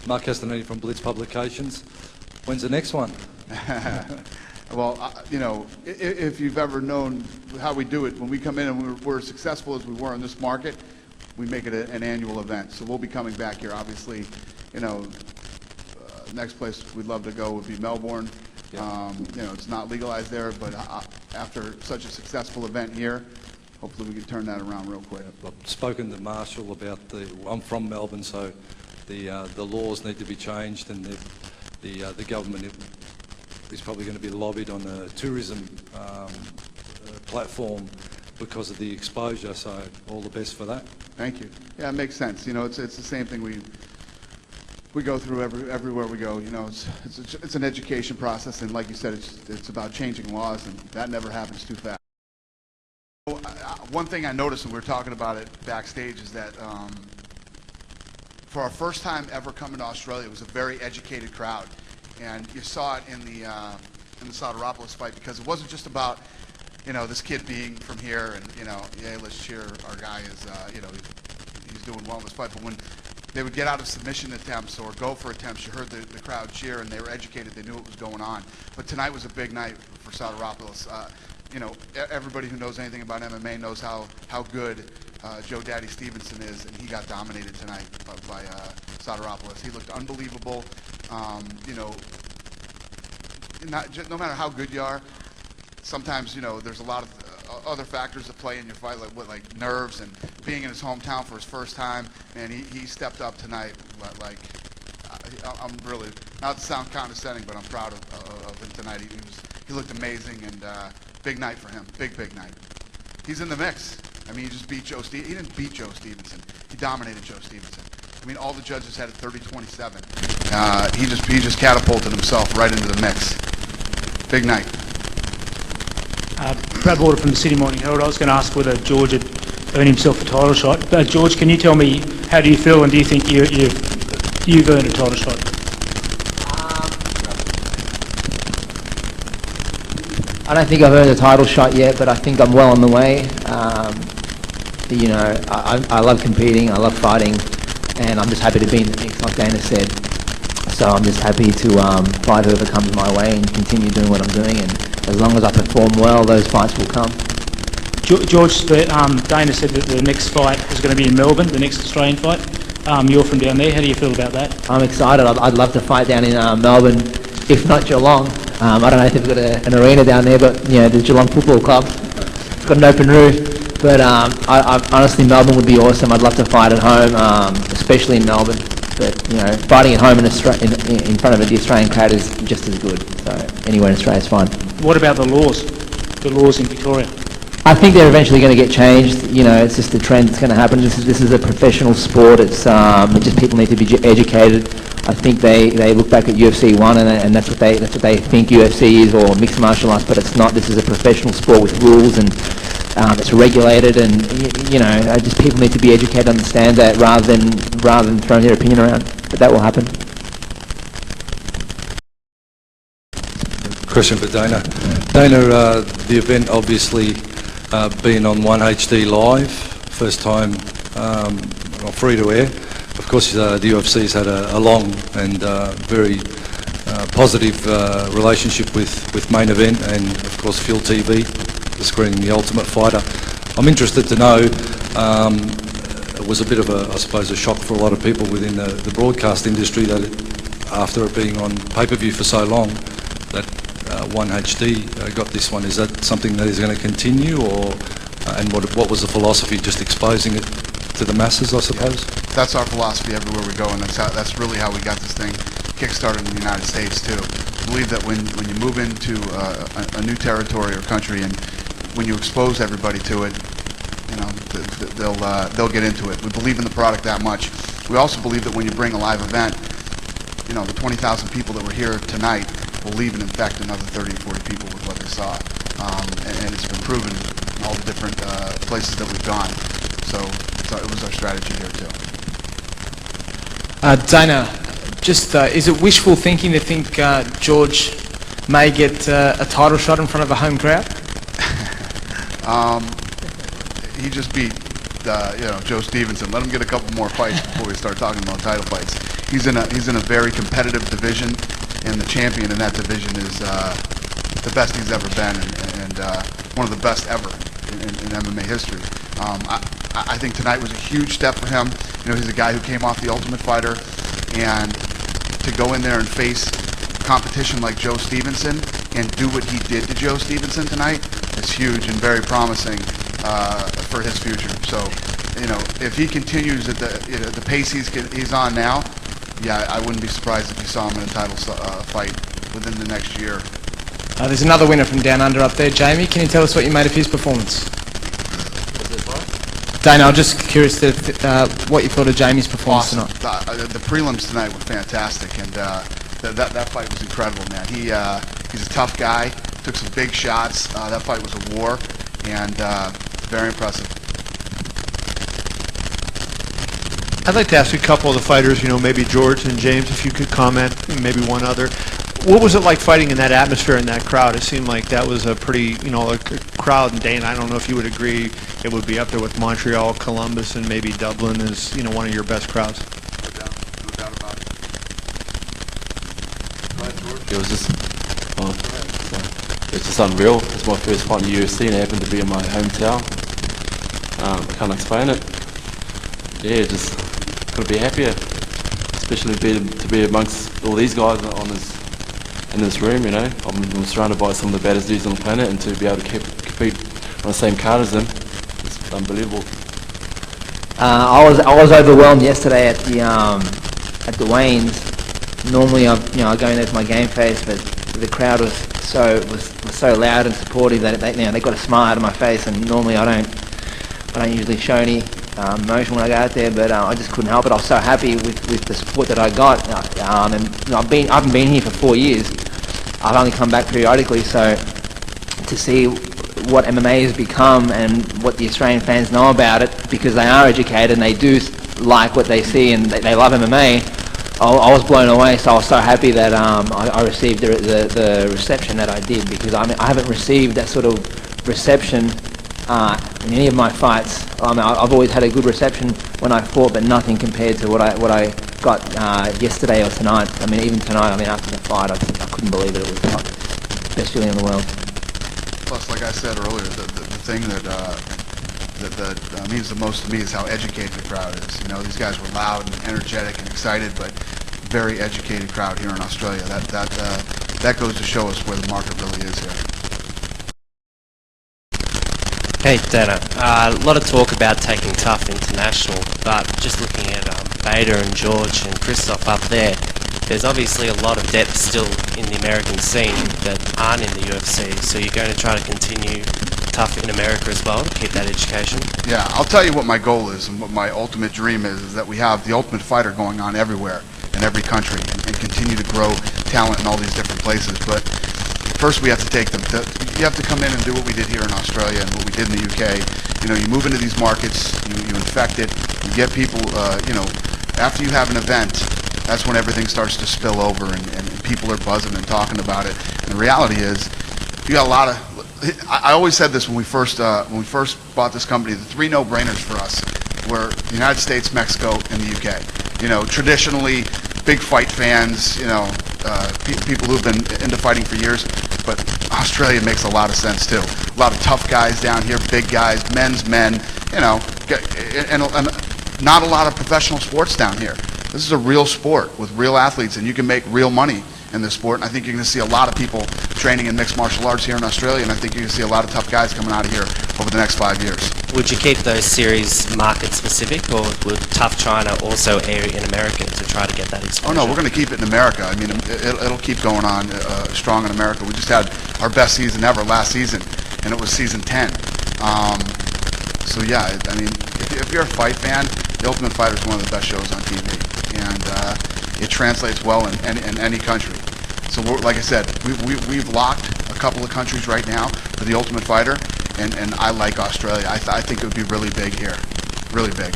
Mark Castanedi from Blitz Publications. When's the next one? Well, you know, if you've ever known how we do it, when we come in and we're as successful as we were in this market, we make it an annual event. So we'll be coming back here. Obviously, you know, next place we'd love to go would be Melbourne. Yeah. You know, it's not legalized there, but after such a successful event here, hopefully we can turn that around real quick. I've spoken to Marshall about I'm from Melbourne, so the laws need to be changed, and the government is probably going to be lobbied on the tourism platform because of the exposure. So all the best for that. Thank you. Yeah, it makes sense. You know, it's the same thing we go through everywhere we go. You know, it's an education process, and like you said, it's about changing laws, and that never happens too fast. One thing I noticed when we were talking about it backstage is that for our first time ever coming to Australia, it was a very educated crowd, and you saw it in the Sotiropoulos fight, because it wasn't just about, you know, this kid being from here and, you know, yeah, let's cheer our guy is, you know, he's doing well in this fight. But when they would get out of submission attempts or go for attempts, you heard the crowd cheer, and they were educated. They knew what was going on. But tonight was a big night for Sotiropoulos. You know, everybody who knows anything about MMA knows how good Joe Daddy Stevenson is, and he got dominated tonight by Sotiropoulos. He looked unbelievable. You know, no matter how good you are, sometimes, you know, there's a lot of other factors that play in your fight, like nerves and being in his hometown for his first time. And he stepped up tonight. Like, I'm really, not to sound condescending, but I'm proud of him tonight. He looked amazing, and big night for him. Big night. He's in the mix. I mean, he just beat Joe Stevenson. He didn't beat Joe Stevenson. He dominated Joe Stevenson. I mean, all the judges had it 30-27. He just catapulted himself right into the mix. Big night. Brad Warder from the Sydney Morning Herald. I was going to ask whether George had earned himself a title shot. George, can you tell me, how do you feel, and do you think you've earned a title shot? I don't think I've earned a title shot yet, but I think I'm well on the way. You know, I love competing, I love fighting, and I'm just happy to be in the mix, like Dana said. So I'm just happy to fight whoever comes my way and continue doing what I'm doing, and as long as I perform well, those fights will come. George, Dana said that the next fight is going to be in Melbourne, the next Australian fight. You're from down there. How do you feel about that? I'm excited. I'd love to fight down in Melbourne, if not Geelong. I don't know if they've got an arena down there, but you know, the Geelong Football Club, it's got an open roof. But honestly, Melbourne would be awesome. I'd love to fight at home, especially in Melbourne. But you know, fighting at home in front of the Australian crowd is just as good. So anywhere in Australia is fine. What about the laws? The laws in Victoria? I think they're eventually going to get changed. You know, it's just a trend that's going to happen. This is a professional sport. It's just people need to be educated. I think they look back at UFC 1 and that's what they think UFC is, or mixed martial arts, but it's not. This is a professional sport with rules, and it's regulated, and you know, just people need to be educated, understand that, rather than throwing their opinion around. But that will happen. Question for Dana. Dana, the event obviously being on 1HD Live, first time free to air. Of course, the UFC's had a long and very positive relationship with Main Event and, of course, Fuel TV, screening The Ultimate Fighter. I'm interested to know, it was a bit of I suppose, a shock for a lot of people within the broadcast industry that after it being on pay-per-view for so long, that 1HD got this one. Is that something that is going to continue, or and what was the philosophy, just exposing it to the masses, I suppose? Yeah. That's our philosophy everywhere we go, and that's really how we got this thing kick-started in the United States too. I believe that when you move into a new territory or country, and when you expose everybody to it, you know, they'll get into it. We believe in the product that much. We also believe that when you bring a live event, you know, the 20,000 people that were here tonight will leave and infect another 30 or 40 people with what they saw, and it's been proven in all the different places that we've gone. So it was our strategy here too. Dana, just is it wishful thinking to think George may get a title shot in front of a home crowd? He just beat you know, Joe Stevenson. Let him get a couple more fights before we start talking about title fights. he's in a very competitive division, and the champion in that division is the best he's ever been, and one of the best ever in MMA history. I think tonight was a huge step for him. You know, he's a guy who came off the Ultimate Fighter, and to go in there and face competition like Joe Stevenson and do what he did to Joe Stevenson tonight is huge and very promising for his future. So, you know, if he continues at the pace he's on now, yeah, I wouldn't be surprised if you saw him in a title fight within the next year. There's another winner from Down Under up there. Jamie, can you tell us what you made of his performance? Dana, I'm just curious what you thought of Jamie's performance Awesome. tonight. The prelims tonight were fantastic, and that fight was incredible, man. He's a tough guy, took some big shots. That fight was a war, and very impressive. I'd like to ask a couple of the fighters, you know, maybe George and James, if you could comment, and maybe one other. What was it like fighting in that atmosphere and that crowd? It seemed like that was a pretty, you know, a crowd, and Dana, I don't know if you would agree, it would be up there with Montreal, Columbus, and maybe Dublin as, you know, one of your best crowds. No doubt about it. Go ahead, George. It was just, it's just unreal. It's my first fight in the UFC, and it happened to be in my hometown. I can't explain it. Yeah, just couldn't be happier, especially to be amongst all these guys in this room. You know, I'm surrounded by some of the baddest dudes on the planet, and to be able to compete on the same card as them, it's unbelievable. I was overwhelmed yesterday at the Wayne's. Normally, I go in there with my game face, but the crowd was so loud and supportive that they got a smile out of my face. And normally, I don't usually show any emotion when I go out there, but I just couldn't help it. I was so happy with the support that I got, and I haven't been here for 4 years. I've only come back periodically, so to see what MMA has become and what the Australian fans know about it, because they are educated and they do like what they see and they love MMA, I was blown away. So I was so happy that I received the reception that I did, because I haven't received that sort of reception in any of my fights. I've always had a good reception when I fought, but nothing compared to what I got yesterday or tonight. I mean, even tonight, after the fight, I couldn't believe it. It was like the best feeling in the world. Plus, like I said earlier, the thing that means the most to me is how educated the crowd is. You know, these guys were loud and energetic and excited, but very educated crowd here in Australia. That goes to show us where the market really is here. Hey Dana, a lot of talk about taking TUF international, but just looking at Bader and George and Christoph up there's obviously a lot of depth still in the American scene that aren't in the UFC, so you're going to try to continue TUF in America as well to keep that education? Yeah, I'll tell you what my goal is and what my ultimate dream is that we have the Ultimate Fighter going on everywhere in every country and continue to grow talent in all these different places. But first we have to take them to, you have to come in and do what we did here in Australia and what we did in the UK. You know, you move into these markets, you infect it, you get people, you know, after you have an event, that's when everything starts to spill over and people are buzzing and talking about it. And the reality is, you got a lot of, I always said this when we first bought this company, the three no-brainers for us were the United States, Mexico, and the UK. You know, traditionally, big fight fans, you know, people who've been into fighting for years, but Australia makes a lot of sense too. A lot of tough guys down here, big guys, men's men, you know, and not a lot of professional sports down here. This is a real sport with real athletes, and you can make real money in this sport. And I think you're going to see a lot of people training in mixed martial arts here in Australia, and I think you're going to see a lot of tough guys coming out of here over the next 5 years. Would you keep those series market specific, or would TUF China also air in America to try to get that exposure? Oh no, we're going to keep it in America. I mean, it'll keep going on strong in America. We just had our best season ever last season, and it was season 10. So yeah, I mean, if you're a fight fan, The Ultimate Fighter is one of the best shows on TV, and it translates well in any country. So like I said, we've locked a couple of countries right now for The Ultimate Fighter, and I like Australia. I think it would be really big here, really big.